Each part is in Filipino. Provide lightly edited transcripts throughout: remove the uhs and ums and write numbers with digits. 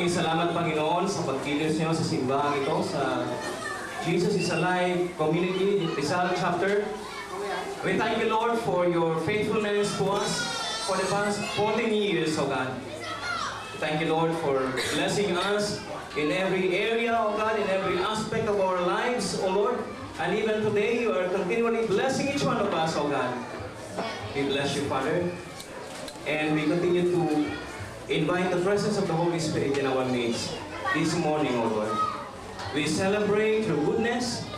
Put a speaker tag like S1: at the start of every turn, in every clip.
S1: Maraming salamat, Panginoon, sa pagkilos niyo sa simbahan ito, sa Jesus is Alive Community, Rizal Chapter. We thank you, Lord, for your faithfulness to us for the past 14 years, O God. Thank you, Lord, for blessing us in every area, O God, in every aspect of our lives, O Lord. And even today, you are continually blessing each one of us, O God. We bless you, Father. And we continue to invite the presence of the Holy Spirit in our midst this morning, O Lord. We celebrate your goodness.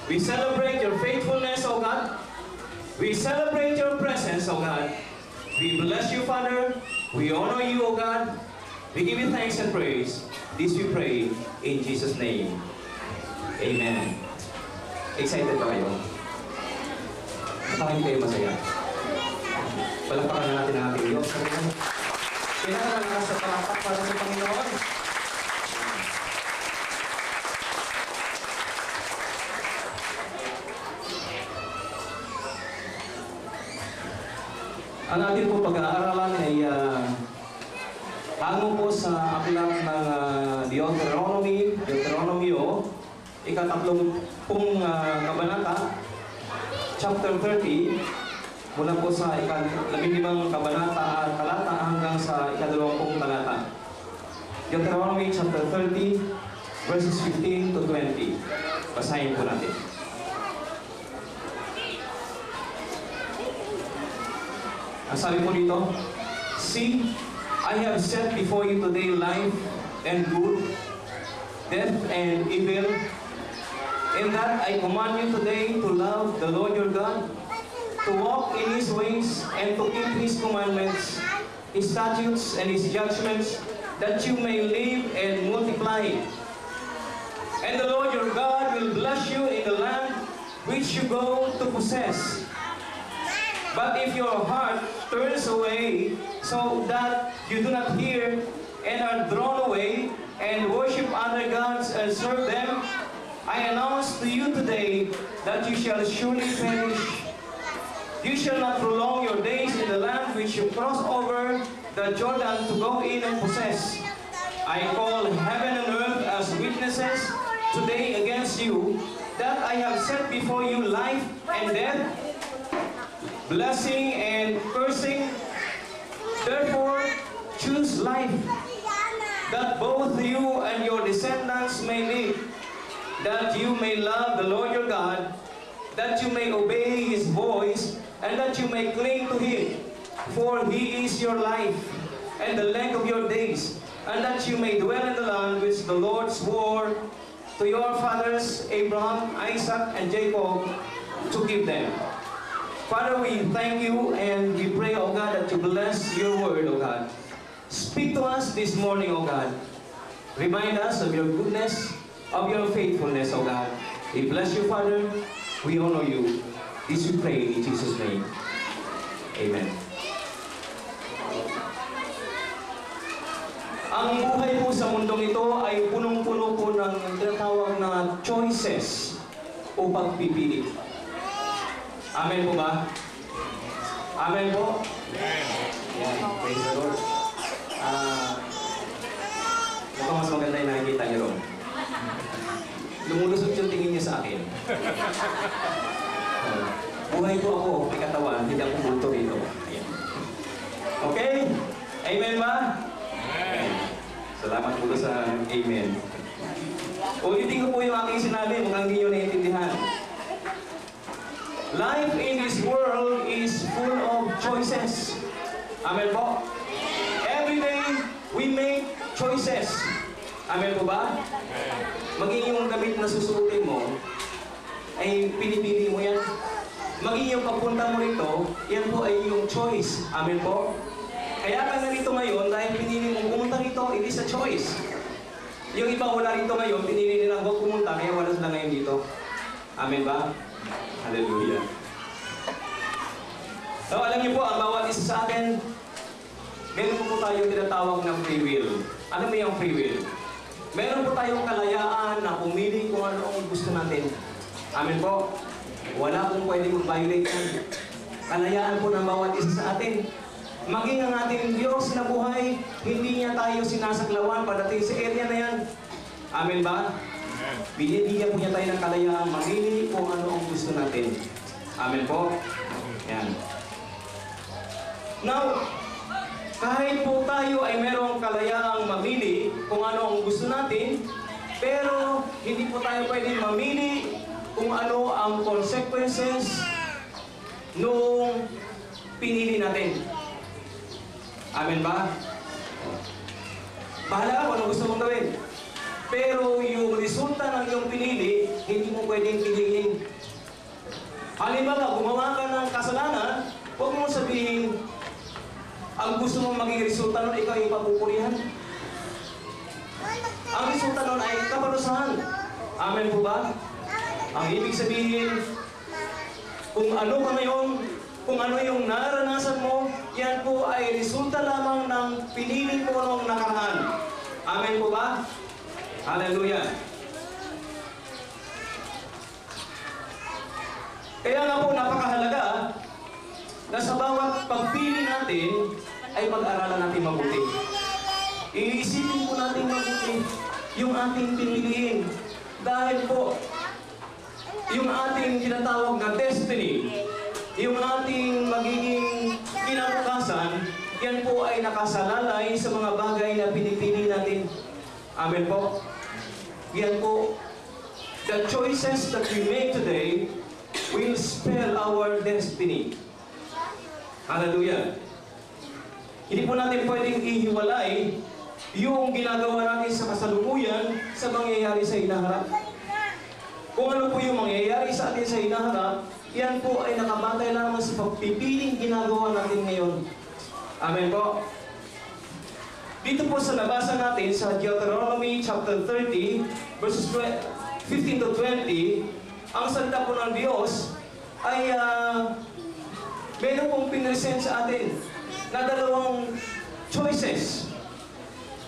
S1: We celebrate your faithfulness, O God. We celebrate your presence, O God. We bless you, Father. We honor you, O God. We give you thanks and praise. This we pray in Jesus' name. Amen. Excited ba kayo? Baka hindi kayo masaya? Palakpakan na natin ang ating Diyos. Pinakalakas sa palakpak para sa Panginoon. Ang ating po pag-aaralan ay hango po sa aklat ng Deuteronomio, ika-30 kabanata, chapter 30, mula po sa ika-15 kabanata at talata hanggang sa ika-20 talata. Deuteronomy chapter 30, verses 15 to 20. Basahin po natin. Ang sabi po dito, See, I have set before you today life and good, death and evil. In that I command you today to love the Lord your God, to walk in His ways and to keep His commandments, His statutes and His judgments, that you may live and multiply. And the Lord your God will bless you in the land which you go to possess. But if your heart turns away so that you do not hear and are drawn away and worship other gods and serve them, I announce to you today that you shall surely perish. You shall not prolong your days in the land which you cross over the Jordan to go in and possess. I call heaven and earth as witnesses today against you, that I have set before you life and death, blessing and cursing. Therefore, choose life, that both you and your descendants may live, that you may love the Lord your God, that you may obey His voice, and that you may cling to Him, for He is your life and the length of your days, and that you may dwell in the land which the Lord swore to your fathers, Abraham, Isaac, and Jacob, to give them. Father, we thank you and we pray, O God, that you bless your word, O God. Speak to us this morning, O God. Remind us of your goodness, of your faithfulness, O God. We bless you, Father. We honor you. This we pray in Jesus' name. Amen. Ang buhay po sa mundong ito ay punong-puno po ng tinatawag na choices o pagpipili. Amen po ba? Amen po? Amen. Praise the Lord. Mukhang mas maganda yung nakikita niyo ron. Lumulusot yung tingin niyo sa akin. Buhay po ako, may katawan, hindi ako bulto rito. Ayan. Okay? Amen ba? Amen. Salamat po sa amen. Ulitin ko po yung aking sinabi, mukhang hindi nyo naiintindihan. Life in this world is full of choices. Amen po? Every day, we make choices. Amen po ba? Maging yung damit na susuotin mo, ay pinipili mo yan. Maging yung pagpunta mo rito, yan po ay yung choice. Amen po? Kaya ka narito ngayon, dahil pinili mo pumunta rito, it is a choice. Yung iba wala rito ngayon, pinili nila huwag pumunta, kaya wala sila ngayon dito. Amen ba? Hallelujah. So, alam niyo po, ang bawat isa sa atin, meron po tayong tinatawag ng free will. Ano mo yung free will? Meron po tayong kalayaan na pumili kung ano ang gusto natin. Amen po? Wala pong pwedeng mag-violate yan. Kalayaan po ng bawat isa sa atin. maging ang ating Diyos na buhay, hindi niya tayo sinasaklawan padating sa area na yan. Amen ba? Binibigyan po niya tayo ng kalayaan, mamili kung ano ang gusto natin. Amen po? Yan. Now, kahit po tayo ay merong kalayaang mamili kung ano ang gusto natin, pero hindi po tayo pwedeng mamili kung ano ang consequences nung pinili natin. Amen ba? Bahala ka kung ano gusto mong gawin. Pero yung resulta ng iyong pinili, hindi mo pwedeng piliin. Halimbawa, gumawa ka ng kasalanan, huwag mong sabihin, ang gusto mong maging resulta nun, ikaw yung papupurihan. Ang resulta nun ay kaparusahan. Amen po ba? Ang ibig sabihin, kung ano ka ngayon, kung ano yung naranasan mo, yan po ay resulta lamang ng pinili mo nung nakaraan. Amen po ba? Hallelujah. Kaya nga po napakahalaga na sa bawat pagpili natin ay pag-aralan natin mabuti. Iisipin po natin mabuti yung ating piniliin. Dahil po, yung ating tinatawag na destiny, yung ating magiging kinabukasan, yan po ay nakasalalay sa mga bagay na pinipili natin. Amen po. Yan po, the choices that we make today will spell our destiny. Hallelujah. Hindi po natin pwedeng ihiwalay yung ginagawa natin sa kasalukuyan sa mangyayari sa hinaharap. Kung ano po yung mangyayari sa atin sa hinaharap, yan po ay nakabatay lamang sa pagpipiling ginagawa natin ngayon. Amen po. Dito po sa nabasa natin sa Deuteronomy chapter 30, verses 15 to 20, ang salita po ng Diyos ay meron pong pinresent sa atin na dalawang choices.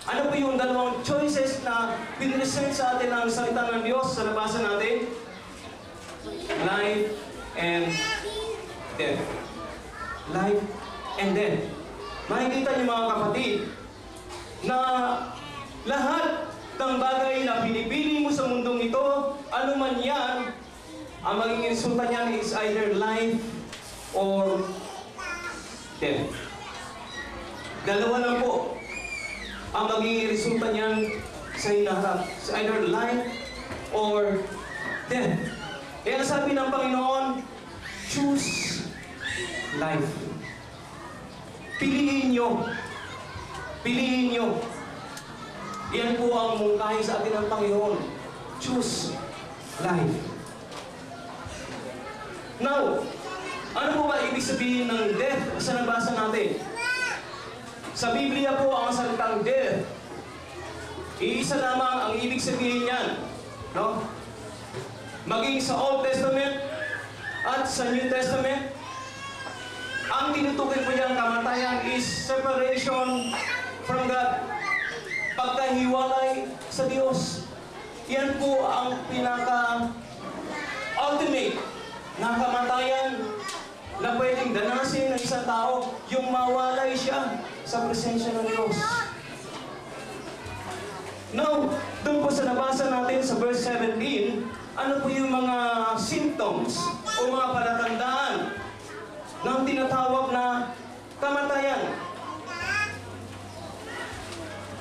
S1: Ano po yung dalawang choices na pinresent sa atin ng salita ng Diyos sa nabasa natin? Life and death. Life and death. Makikita niyo mga kapatid na lahat ng bagay na pinipili mo sa mundong ito, ano man yan, ang magiging resulta niyan is either life or death. Dalawa lang po ang magiging resulta niyan sa hinaharap. It's either life or death. Kaya sabi ng Panginoon, choose life. Piliin nyo. Piliin nyo. Yan po ang mungkahi sa atin ng Panginoon. Choose life. Now, ano po ba ibig sabihin ng death sa nabasa natin? Sa Biblia po ang salitang death, iisa lamang ang ibig sabihin niyan. No? Maging sa Old Testament at sa New Testament, ang tinutukoy po niyang kamatayan is separation from God. Pagkahiwalay sa Diyos. Yan po ang pinaka-ultimate na kamatayan na pwedeng danasin ng isang tao, yung mawalay siya sa presensya ng Diyos. Now, doon po sa nabasa natin sa verse 17, ano po yung mga symptoms o mga palatandaan ng tinatawag na kamatayan?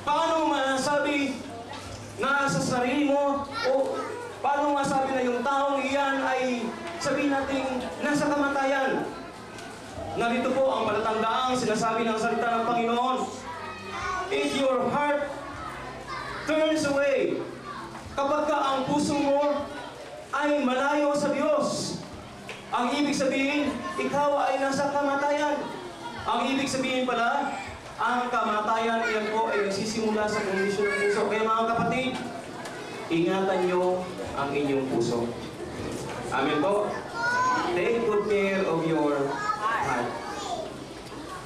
S1: Paano masabi na sa sarili mo o paano masabi na yung taong iyan ay sabihin natin nasa kamatayan? Narito po ang palatandaang sinasabi ng salita ng Panginoon. If your heart turns away, kapag ka ang puso mo ay malayo sa Diyos, ang ibig sabihin, ikaw ay nasa kamatayan. Ang ibig sabihin pala, ang kamatayan, iyan po ay nagsisimula sa kondisyon ng puso. Kaya mga kapatid, ingatan nyo ang inyong puso. Amen po. Take good care of your heart.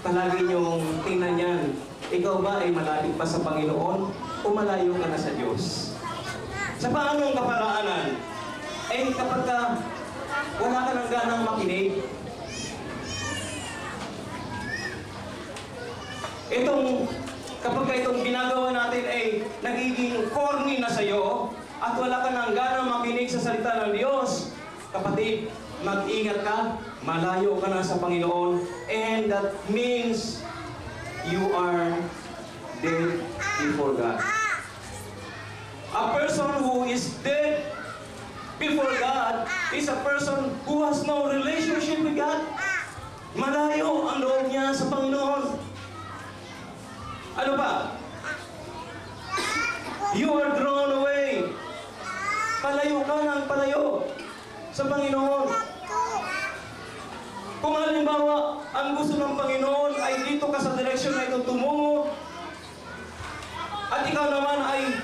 S1: Palagi nyong tingnan yan. Ikaw ba ay malapit pa sa Panginoon o malayo ka na sa Diyos? Sa paanong kaparaanan? Eh kapag wala ka ng ganang makinig, kapag itong ginagawa natin ay nagiging corny na sa'yo at wala ka nang ganang makinig sa salita ng Diyos, kapatid, mag-ingat ka, malayo ka na sa Panginoon, and that means you are dead before God. A person who is dead before God is a person who has no relationship with God. Malayo ang loob niya sa Panginoon. Ano pa? You are drawn away. Palayo ka ng palayo sa Panginoon. Kung halimbawa, ang gusto ng Panginoon ay dito ka sa direksyon na ito tumungo, at ikaw naman ay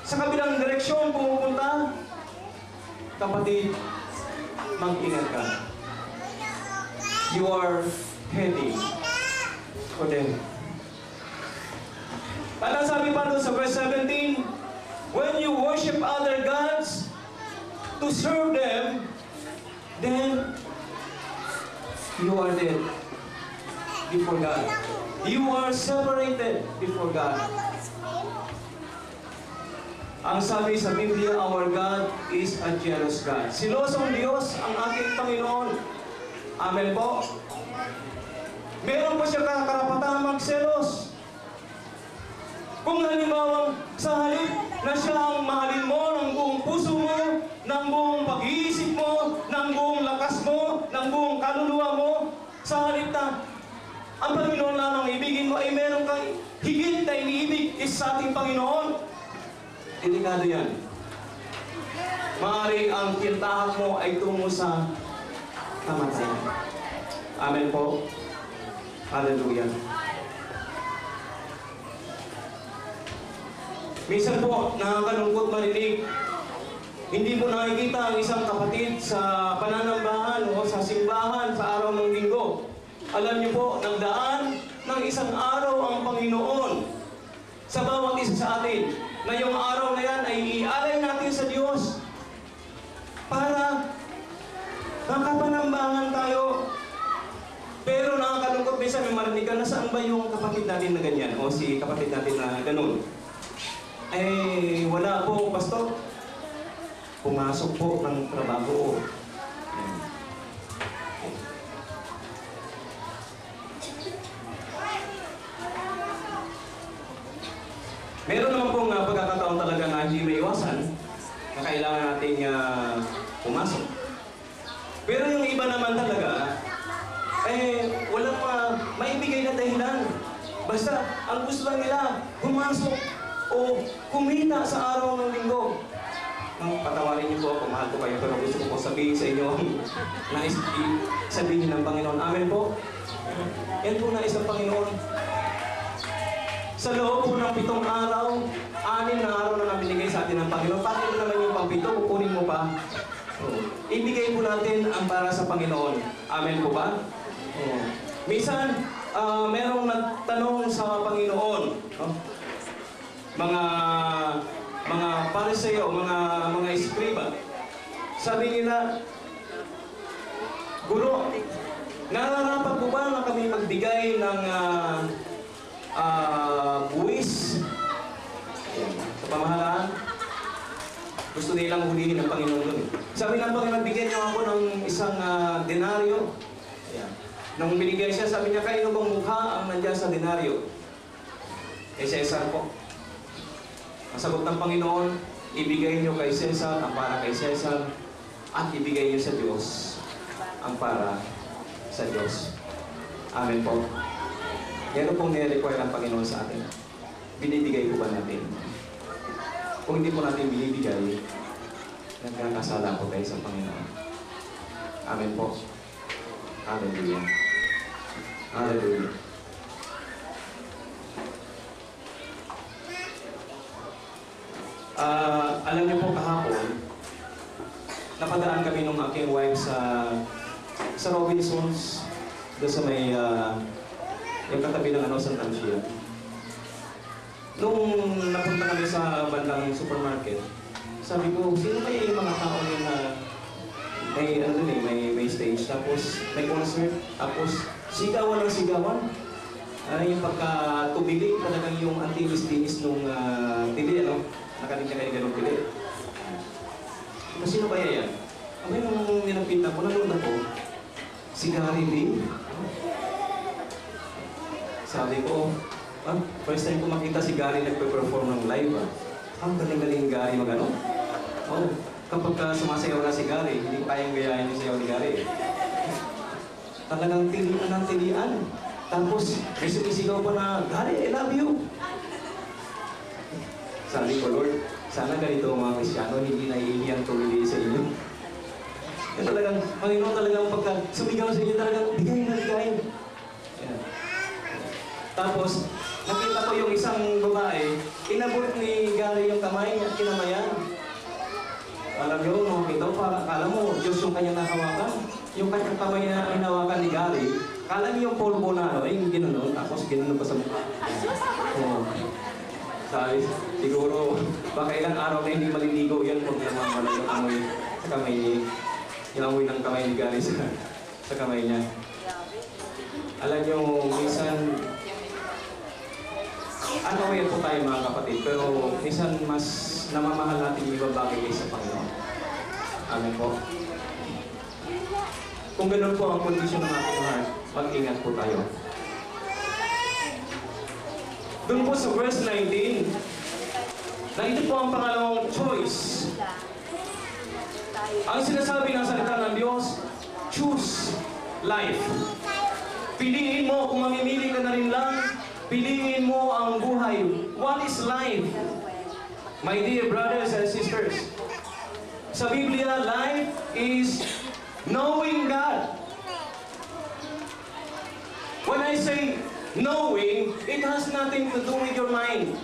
S1: sa kabilang direksyon pumupunta, kapatid, mag-ingat ka. You are heading for them. Parang sabi pa doon sa verse 17, when you worship other gods to serve them, then you are dead before God. You are separated before God. Ang sabi sa Biblia, our God is a jealous God. Silosong Diyos ang ating Panginoon. Amen po. Meron po siya karapatan magselos. Kung halimbawa sa halip na siya ang mahalin mo ng buong puso mo, ng buong pag-iisip mo, ng buong lakas mo, ng buong kaluluwa mo, sa halip na ang Panginoon lamang ibigin mo ay meron kang higit na iniibig is sa ating Panginoon. Delikado yan. Maaari ang tintahan mo ay tungo sa kamatayan. Amen po. Hallelujah. Minsan po, nakakalungkot marinig, hindi mo nakikita ang isang kapatid sa pananambahan o sa simbahan sa araw ng linggo. Alam niyo po, nagdaan ng isang araw ang Panginoon sa bawat isa sa atin, na yung araw na yan ay ialay natin sa Diyos para makapanambahan tayo. Pero nakakalungkot, minsan may marinig ka, nasaan ba yung kapatid natin na ganyan? O si kapatid natin na ganun? Eh, wala po, pastor. Pumasok po ng trabaho. Meron naman pong pagkakataon talaga na hindi may iwasan na kailangan natin pumasok. Pero yung iba naman talaga, walang maibigay na dahilan. Basta, ang gusto lang nila, pumasok o kumita sa araw ng linggo. Patawarin niyo po ako, mahal ko kayo, pero gusto ko po sabihin sa inyo nais sabihin ng Panginoon. Amen po. Yan po nais ng Panginoon. Sa loob po ng 7 araw, 6 na araw na nabinigay sa atin ng Panginoon. Bakit naman yung pang-7, kukunin mo pa? Ibigay po natin ang para sa Panginoon. Amen po ba? Minsan, merong nagtanong sa Panginoon, mga Pariseo, mga Eskriba. Sabi nila, Guro, nararapat po ba na kami magbigay ng buwis sa pamahalaan? Gusto nilang hulihin ng Panginoon doon. Sabi ng Panginoon, bigyan niyo ako ng isang denaryo. Nung binigay siya, sabi niya, kayo bang mukha ang nandiyan sa denaryo? Cesar po. Ang sagot ng Panginoon, ibigay niyo kay Cesar ang para kay Cesar at ibigay niyo sa Diyos ang para sa Diyos. Amen po. Yan pong nire-require ang Panginoon sa atin. Binibigay po ba natin? Kung hindi po natin binibigay, nagkakasala po tayo sa Panginoon. Amen po. Hallelujah. Hallelujah. Alam niyo po kahapon, napadaan kami nung aking wife sa Robinsons, doon sa may yung katabi ng San Lucia. Nung napunta kami sa bandang supermarket, sabi ko, sino kaya yung mga tao yun na may stage, tapos may concert, tapos sigawan ng sigawan. Yung pagka-tubili, talagang yung antinis-tinis nung tili, ano? Nakalinya kayo ganong tili. Sino kaya yan? Abay, nung nilapitan ko, nanood ako, si Gary Lee. Sabi ko, first time ko makita si Gary nagpe-perform ng live. Ang galing-galing Gary mag-ano? Kapag sumasayaw na si Gary, hindi ko kayang gayahin yung sayaw ni Gary. Talagang tilian ng tilian. Tapos, may sumisigaw pa na, Gary, I love you. Sabi ko, Lord, sana ganito mga Kristyano, hindi naiiyan tumili sa inyo. Kaya talagang, Panginoon talagang pagka sumigaw sa inyo, talagang bigay na bigay. Ayan. Tapos, nakita ko yung isang babae, inabot ni Gary yung kamay niya, kinamayan. Alam nyo, makita ko, akala mo, Diyos yung kanyang nakawakan. Yung kanyang kamay na hinawakan ni Gary, kala niyo yung polvo na, yung ginanon, tapos ginanon pa sa mukha. Sabi, siguro, baka ilang araw na hindi maliligo yan kung namamala yung amoy sa kamay niya. Yung amoy ng kamay ni Gary sa kamay niya. Alam niyo, minsan, yan po tayo mga kapatid, pero minsan mas namamahal natin yung ibang bagay kaysa Panginoon. Amen po. Kung ganun po ang kondisyon ng ating heart, mag-ingat po tayo. Doon po sa verse 19, na ito po ang pangalawang choice. Ang sinasabi ng salita ng Diyos, choose life. Piliin mo, kung mamimili ka na rin lang, piliin mo ang buhay. What is life? My dear brothers and sisters, sa Biblia, life is knowing God. When I say knowing, it has nothing to do with your mind.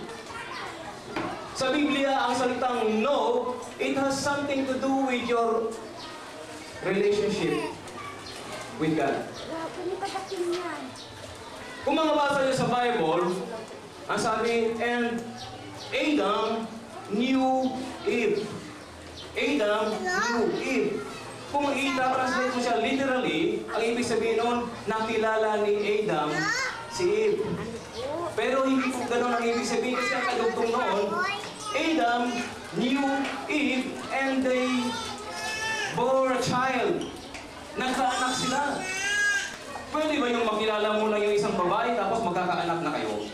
S1: Sa Biblia, ang salitang know, it has something to do with your relationship with God. Kung mabasa niyo sa Bible, ang sabi, and Adam knew Eve. Adam knew Eve. Kung i-translate mo siya literally, ang ibig sabihin nun, nakilala ni Adam si Eve. Pero hindi po ganun ang ibig sabihin kasi ang kadugtong noon, Adam knew Eve and they bore a child. Nagkaanak sila. Pwede ba yung makilala mo lang yung isang babae tapos magkakaanak na kayo?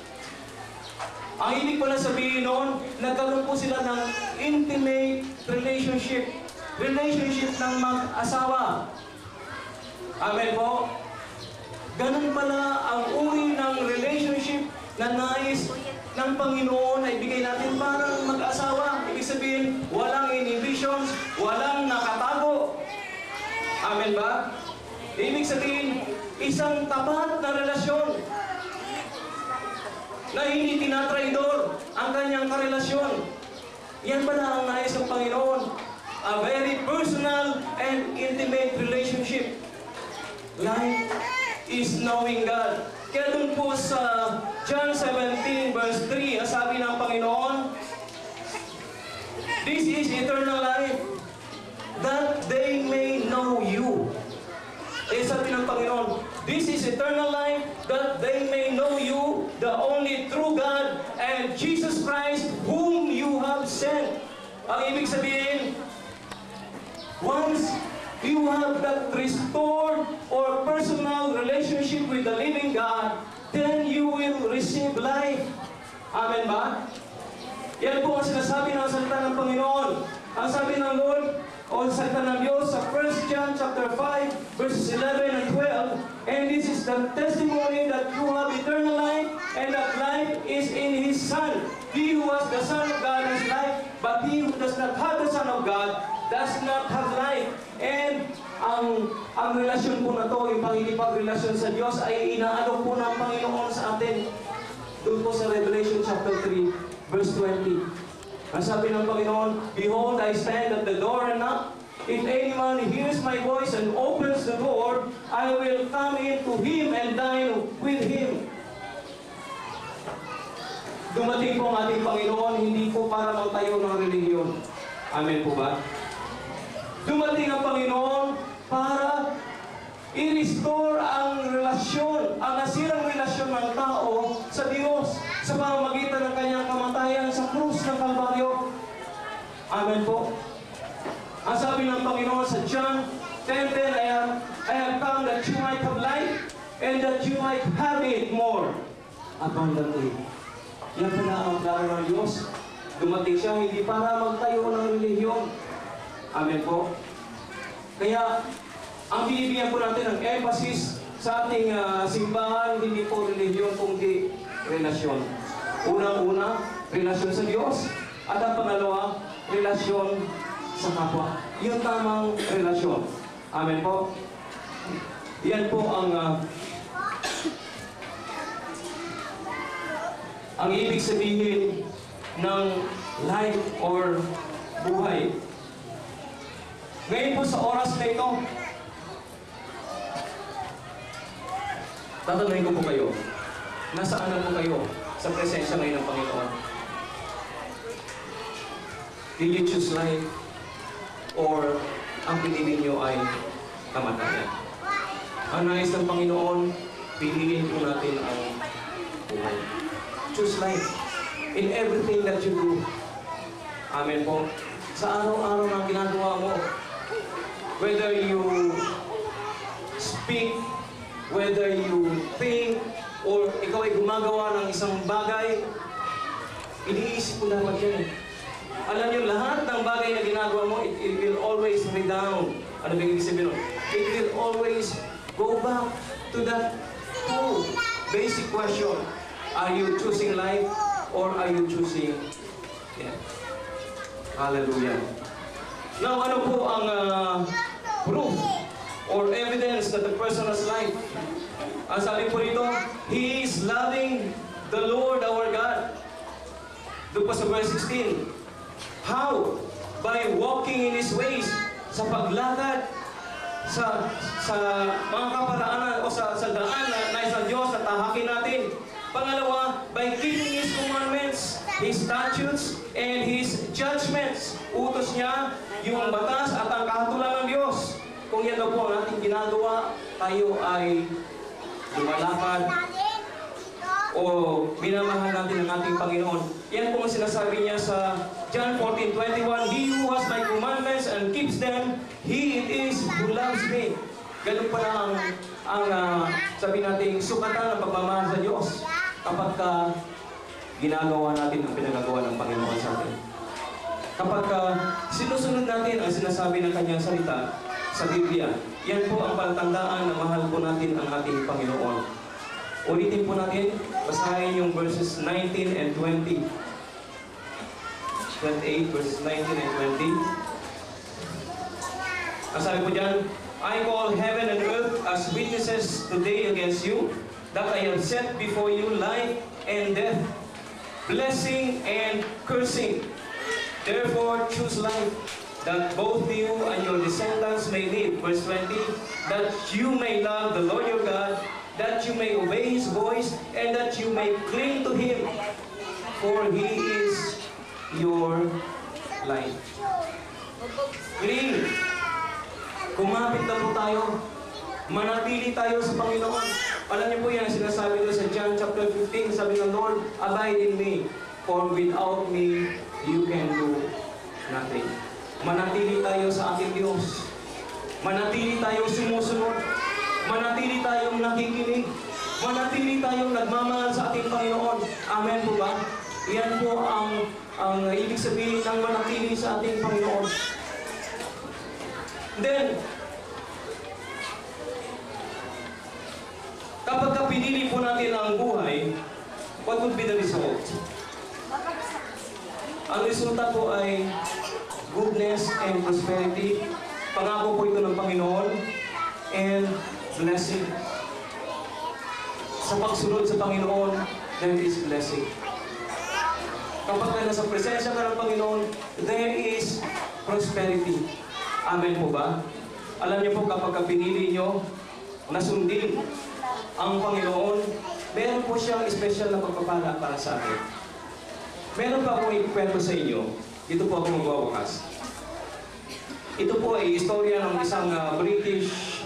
S1: Ang ibig pala sabihin noon, nagkaroon po sila ng intimate relationship. Relationship ng mag-asawa. Amen po? Ganun pala ang uri ng relationship na nais ng Panginoon na ibigay natin parang mag-asawa. Ibig sabihin, walang inhibitions, walang nakatago. Amen ba? Ibig sabihin, isang tapat na relasyon na hindi tinatraidor ang kanyang karelasyon. Yan pala ang nais ng Panginoon. A very personal and intimate relationship. Life is knowing God. Kaya dun po sa John 17 verse 3, ang sabi ng Panginoon, this is eternal life, that they may know you. Eh sabi ng Panginoon, this is eternal life, that they may know you, the only true God, and Jesus Christ, whom you have sent. Ang ibig sabihin, once you have that restored or personal relationship with the living God, then you will receive life. Amen ba? Yan po ang sinasabi ng salita ng Panginoon. Ang sabi ng Lord, o salita ng Diyos sa 1 John chapter 5, verses 11 and 12, and this is the testimony that you have eternal life, and that life is in His Son. He who has the Son of God has life, but he who does not have the Son of God does not have life. And ang relasyon po na to, yung pangilipag-relasyon sa Diyos, ay inaalok po ng Panginoon sa atin. Doon po sa Revelation chapter 3, verse 20. Ang sabi ng Panginoon, behold, I stand at the door and knock. If anyone hears my voice and opens the door, I will come in to him and dine with him. Dumating po ang ating Panginoon, hindi po para magtayo ng relihiyon. Amen po ba? Dumating ang Panginoon para i-restore ang relasyon, ang nasirang relasyon ng tao sa Diyos sa pamamagitan ng kanyang kamatayan sa krus ng Kalbaryo. Amen po. Ang sabi ng Panginoon sa John 10:10, I have come that you might have life and that you might have it more abundantly. Yan pala ang plano ng Diyos. Dumating siya hindi para magtayo ng relihiyon. Amen po. Kaya, ang binibigyan po natin ng emphasis sa ating simbahan, hindi po relihiyon, kundi relasyon. Unang-una, relasyon sa Diyos. At ang pangalawa, relasyon sa kapwa. Yung tamang relasyon. Amen po. Yan po ang ibig sabihin ng life or buhay. Ngayon po sa oras na ito, tatanungin ko po kayo, nasaan na po kayo sa presensya ngayon ng Panginoon? Did you choose life or ang pinili nyo ay kamatayan? Ang nais ng Panginoon, piliin po natin ang buhay. Choose life in everything that you do. Amen po. Sa araw-araw na ginagawa mo, whether you speak, whether you think, or ikaw ay gumagawa ng isang bagay, iniisip mo dapat yan. Alam niyo, lahat ng bagay na ginagawa mo, it will always redound. Ano ba yung ibig sabihin nun? It will always go back to that two basic question. Are you choosing life or are you choosing death? Hallelujah. Now, ano po ang proof or evidence that the person has life? Ang sabi po rito, He is loving the Lord our God. Doon po sa verse 16. How? By walking in His ways. Sa paglakad sa mga kaparaanan o sa daan na nais ng Diyos na tahakin natin. Pangalawa, by keeping His commandments, His statutes, and His judgments. Utos niya yung batas at ang kahatulan ng Diyos. Kung yan daw po ang ating ginagawa, tayo ay lumalakad o minamahal natin ang ating Panginoon. Yan po ang sinasabi niya sa John 14:21, He who has my commandments and keeps them, he it is who loves me. Ganun pala ang sabi natin, sukatan ng pagmamahal sa Diyos kapag ginagawa natin ang pinagagawa ng Panginoon sa atin. Kapag sinusunod natin ang sinasabi ng Kanyang salita sa Biblia, yan po ang palatandaan na mahal po natin ang ating Panginoon. Ulitin po natin, basahin yung verses 19 and 20. 28 verses 19 and 20. Ang sabi po dyan, I call heaven and earth as witnesses today against you, that I have set before you life and death, blessing and cursing. Therefore choose life, that both you and your descendants may live. Verse 20, that you may love the Lord your God, that you may obey His voice, and that you may cling to Him, for He is your life. Cling. Kumapit na po tayo. Manatili tayo sa Panginoon. Alam niyo po yan, sinasabi doon sa John chapter 15, sabi ng Lord, abide in me, for without me, you can do nothing. Manatili tayo sa ating Diyos. Manatili tayong sumusunod. Manatili tayong nakikinig. Manatili tayong nagmamahal sa ating Panginoon. Amen po ba? Yan po ang ibig sabihin ng manatili sa ating Panginoon. Then, kapag pinili po natin ang buhay, what would be the result? Ang resulta po ay goodness and prosperity. Pangako po ito ng Panginoon and blessing. Sa pagsunod sa Panginoon, there is blessing. Kapag nasa presensya ka ng Panginoon, there is prosperity. Amen po ba? Alam niyo po kapag pinili nyo na sundin ang Panginoon, meron po siyang special na pagpapala para sa atin. Meron pa akong ikwento sa inyo. Dito po ako magwawakas. Ito po ay istorya ng isang British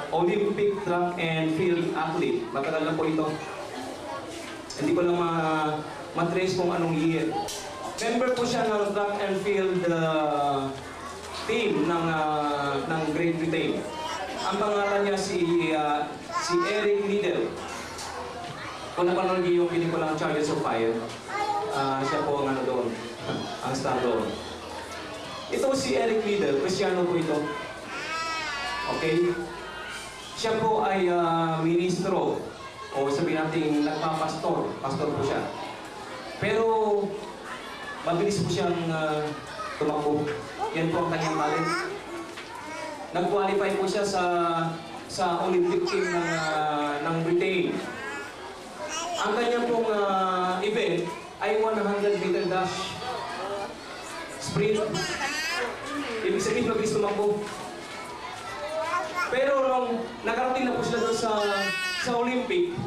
S1: Olympic track and field athlete. Matagal na po ito. Hindi ko lang matrace kung anong year. Member po siya ng track and field team ng Great Britain. Ang pangalan niya si Eric Liddell. Kung napanood niyo yung pelikulang Chariots of Fire, siya po ang doon, ang star doon. Ito si Eric Liddell, Kristiyano po ito. Okay? Siya po ay ministro, o sabihin natin nagpapastor, pastor po siya. Pero mabilis po siyang tumakbo. Yan po ang kanyang talent. Nag-qualify po siya sa Olympic team ng Britain. Ang kanyang pong event ay 100-meter dash. Sprint. Ibig sabihin, mabilis tumakbo. Pero nung nakarating na po sila doon sa Olympic,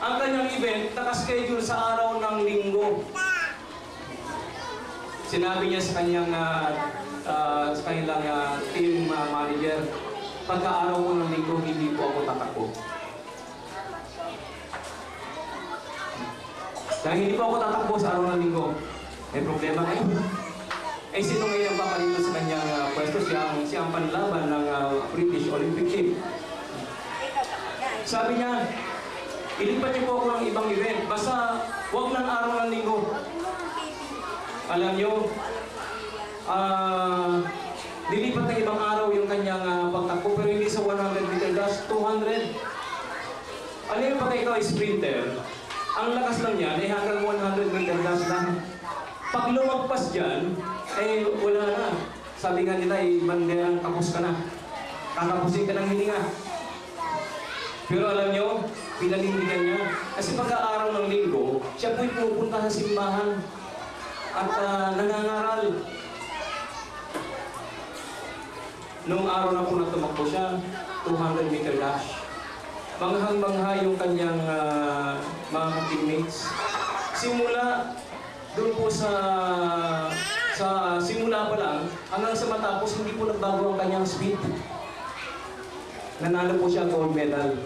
S1: ang kanyang event nakaschedule sa araw ng linggo. Sinabi niya sa kanyang team manager, pagka-araw ko ng linggo, hindi po ako tatakbo. Dahil hindi po ako tatakbo sa araw ng linggo, may problema kayo. Eh, sino ngayon ang papalito sa kanyang pwesto? Siya ang panlaban ng British Olympic Team. Sabi niya, ilipat niyo po ako ng ibang event, basta huwag ng araw ng linggo. Alam niyo, nilipat ng ibang araw yung kanyang pagtakbo, pero hindi sa 100-meter dash, 200. Alam niyo, pag ikaw ay sprinter, ang lakas lang niyan ay hanggang 100-meter dash lang. Pag lumagpas dyan, eh wala na. Sabi nga nila, banderang tapos ka na. Kakapusin ka ng hininga. Pero alam nyo, pinanindigan niya. Kasi pagka-araw ng linggo, siya po'y pupunta sa simbahan at nangangaral. Noong araw na po na tumakbo siya, 200-meter dash. Manghang-mangha yung kanyang mga teammates. Simula doon po sa simula pa lang, hanggang sa matapos, hindi po nagbago ang kanyang speed. Nanalo po siya gold medal.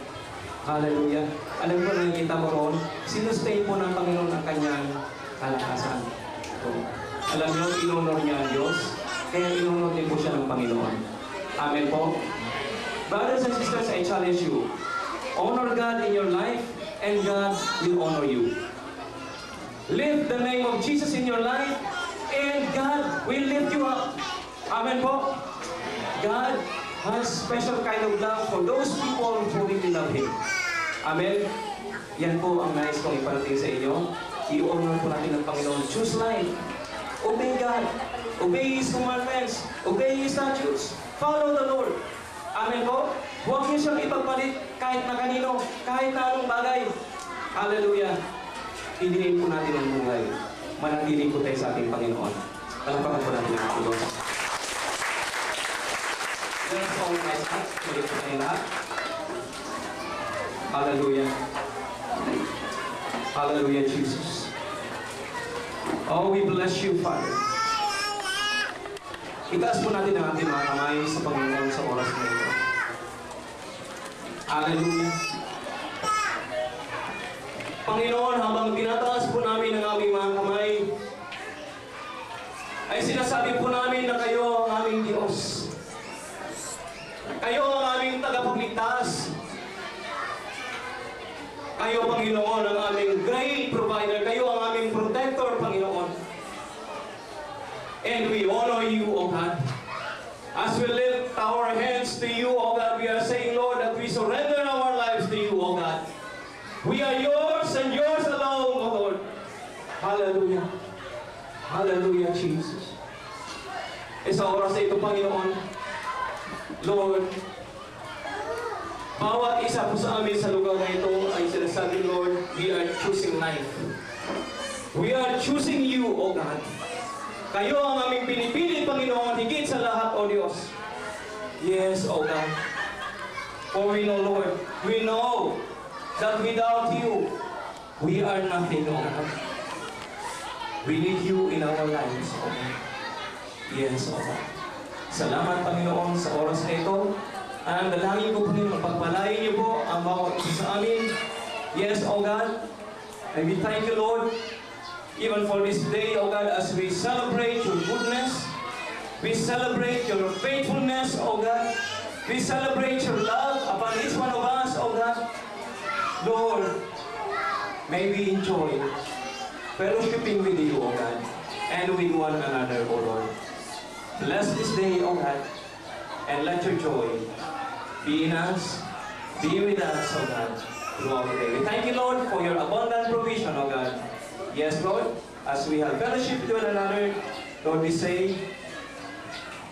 S1: Hallelujah. Alam ko, nakikita mo roon, sinustain po ng Panginoon ang kanyang kalakasan. So, alam niyo, inonor niya ang Diyos, kaya inonor din po siya ng Panginoon. Amen po. Brothers and sisters, I challenge you. Honor God in your life, and God will honor you. Lift the name of Jesus in your life, and God will lift you up. Amen po. God has special kind of love for those people who really love Him. Amen. Yan po ang nais kong iparating sa inyo. I-honor po natin ng Panginoon. Choose life. Obey God. Obey His commandments. Obey His statutes. Follow the Lord. Amen po. Huwag niyo siyang ipagpalit kahit na kanino, kahit na anong bagay. Hallelujah. Hinihin po natin ang buhay. Manatiling po tayo sa ating Panginoon. Palampakan po natin ang Diyos. Let us all rise up. Tuloy po tayo lahat. Hallelujah. Hallelujah, Jesus. Oh, we bless you, Father. Itaas po natin ang ating mga kamay sa Panginoon sa oras na ito. Hallelujah. Panginoon, habang tinataas po namin ang aming mga kamay, ay sinasabi po namin na kayo ang aming Diyos. Kayo ang aming tagapagligtas. Kayo, Panginoon, ang aming great provider. Kayo ang aming protector, Panginoon. And we honor you, O God. As we lift our hands to you, O God, we are saying, Lord, that we surrender our lives to you, O God. We are yours and yours alone, O Lord. Hallelujah. Hallelujah, Jesus. Sa oras na ito, Panginoon, Lord, bawat isa po sa amin sa lugar na ito ay sinasabi, Lord, we are choosing life. We are choosing you, O God. Kayo ang aming pinipili, Panginoon, higit sa lahat, O Diyos. Yes, O God. For we know, Lord, we know that without you, we are nothing, O God. We need you in our lives, O God. Yes, O God. Salamat, Panginoon, sa oras na ito. Ang dalangin ko, Panginoon, pagpalain niyo po ang bawat isa sa amin. Yes, oh God. And we thank you, Lord, even for this day, oh God, as we celebrate your goodness. We celebrate your faithfulness, oh God. We celebrate your love upon each one of us, oh God. Lord, may we enjoy fellowshipping with you, oh God, and with one another, oh Lord. Bless this day, oh God, and let your joy be in us, be with us, oh God, throughout the day. We thank you, Lord, for your abundant provision, oh God. Yes, Lord, as we have fellowship with one another, Lord, we say,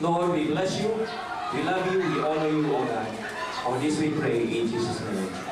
S1: Lord, we bless you, we love you, we honor you, oh God. All this we pray in Jesus' name.